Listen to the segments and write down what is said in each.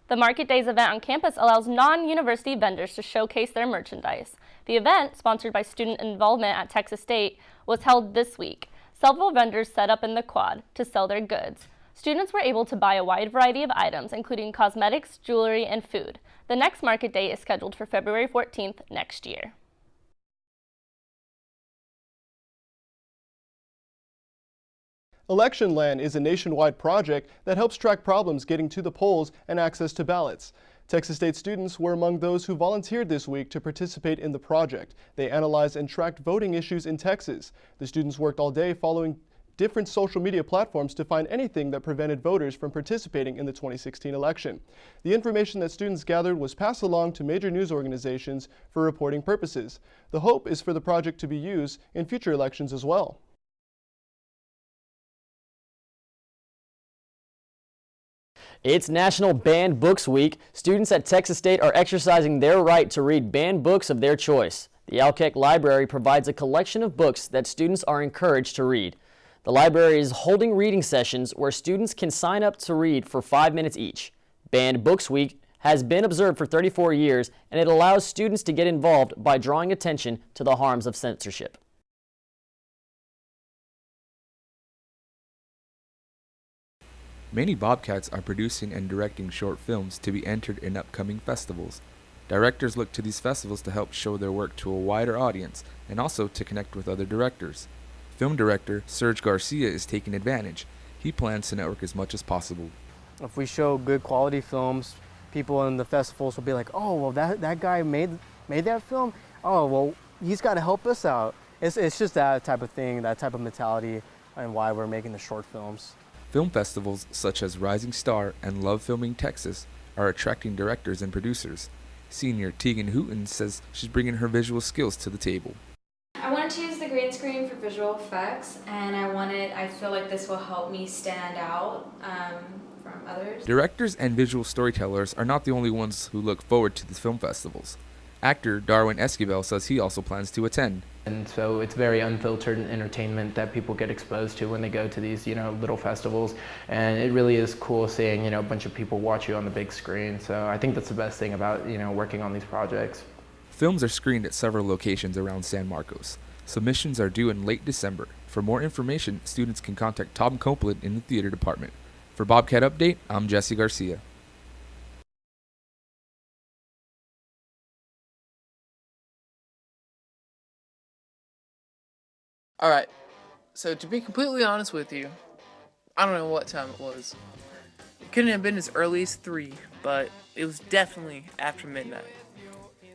The Market Days event on campus allows non-university vendors to showcase their merchandise. The event, sponsored by student involvement at Texas State, was held this week. Several vendors set up in the quad to sell their goods. Students were able to buy a wide variety of items, including cosmetics, jewelry, and food. The next Market Day is scheduled for February 14th next year. ElectionLand is a nationwide project that helps track problems getting to the polls and access to ballots. Texas State students were among those who volunteered this week to participate in the project. They analyzed and tracked voting issues in Texas. The students worked all day following different social media platforms to find anything that prevented voters from participating in the 2016 election. The information that students gathered was passed along to major news organizations for reporting purposes. The hope is for the project to be used in future elections as well. It's National Banned Books Week. Students at Texas State are exercising their right to read banned books of their choice. The Alkek Library provides a collection of books that students are encouraged to read. The library is holding reading sessions where students can sign up to read for 5 minutes each. Banned Books Week has been observed for 34 years, and it allows students to get involved by drawing attention to the harms of censorship. Many Bobcats are producing and directing short films to be entered in upcoming festivals. Directors look to these festivals to help show their work to a wider audience and also to connect with other directors. Film director Serge Garcia is taking advantage. He plans to network as much as possible. If we show good quality films, people in the festivals will be like, oh, well, that guy made that film? Oh, well, he's got to help us out. It's just that type of thing, that type of mentality, and why we're making the short films. Film festivals such as Rising Star and Love Filming Texas are attracting directors and producers. Senior Tegan Hooten says she's bringing her visual skills to the table. I wanted to use the green screen for visual effects, and I feel like this will help me stand out from others. Directors and visual storytellers are not the only ones who look forward to the film festivals. Actor Darwin Esquivel says he also plans to attend. And so it's very unfiltered entertainment that people get exposed to when they go to these, little festivals. And it really is cool seeing, a bunch of people watch you on the big screen. So I think that's the best thing about, working on these projects. Films are screened at several locations around San Marcos. Submissions are due in late December. For more information, students can contact Tom Copeland in the theater department. For Bobcat Update, I'm Jesse Garcia. Alright, so to be completely honest with you, I don't know what time it was. It couldn't have been as early as 3, but it was definitely after midnight.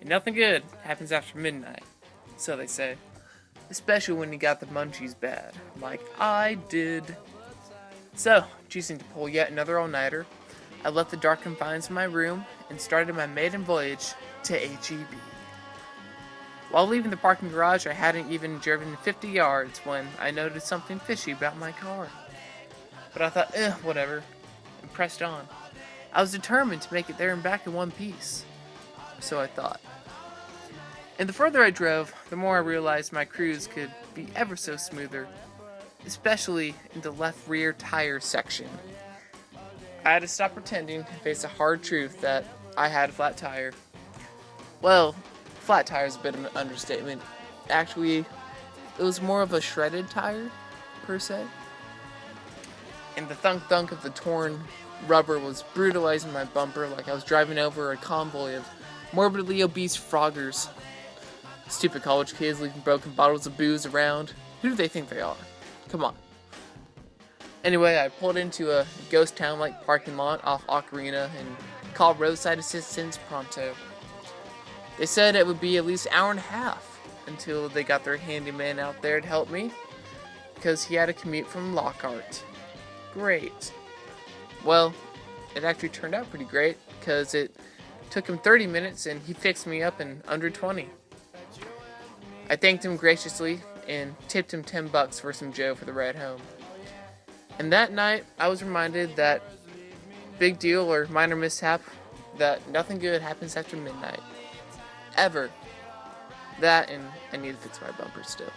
And nothing good happens after midnight, so they say. Especially when you got the munchies bad, like I did. So, choosing to pull yet another all-nighter, I left the dark confines of my room and started my maiden voyage to HEB. While leaving the parking garage, I hadn't even driven 50 yards when I noticed something fishy about my car. But I thought, whatever, and pressed on. I was determined to make it there and back in one piece. So I thought. And the further I drove, the more I realized my cruise could be ever so smoother, especially in the left rear tire section. I had to stop pretending and face a hard truth that I had a flat tire. Well, flat tire is a bit of an understatement. Actually, it was more of a shredded tire, per se. And the thunk-thunk of the torn rubber was brutalizing my bumper like I was driving over a convoy of morbidly obese froggers. Stupid college kids leaving broken bottles of booze around. Who do they think they are? Come on. Anyway, I pulled into a ghost town-like parking lot off Ocarina and called roadside assistance pronto. They said it would be at least an hour and a half until they got their handyman out there to help me, because he had a commute from Lockhart. Great. Well, it actually turned out pretty great, because it took him 30 minutes and he fixed me up in under 20. I thanked him graciously and tipped him $10 for some Joe for the ride home. And that night, I was reminded that big deal or minor mishap, that nothing good happens after midnight. Ever. That, and I need to fix my bumper still.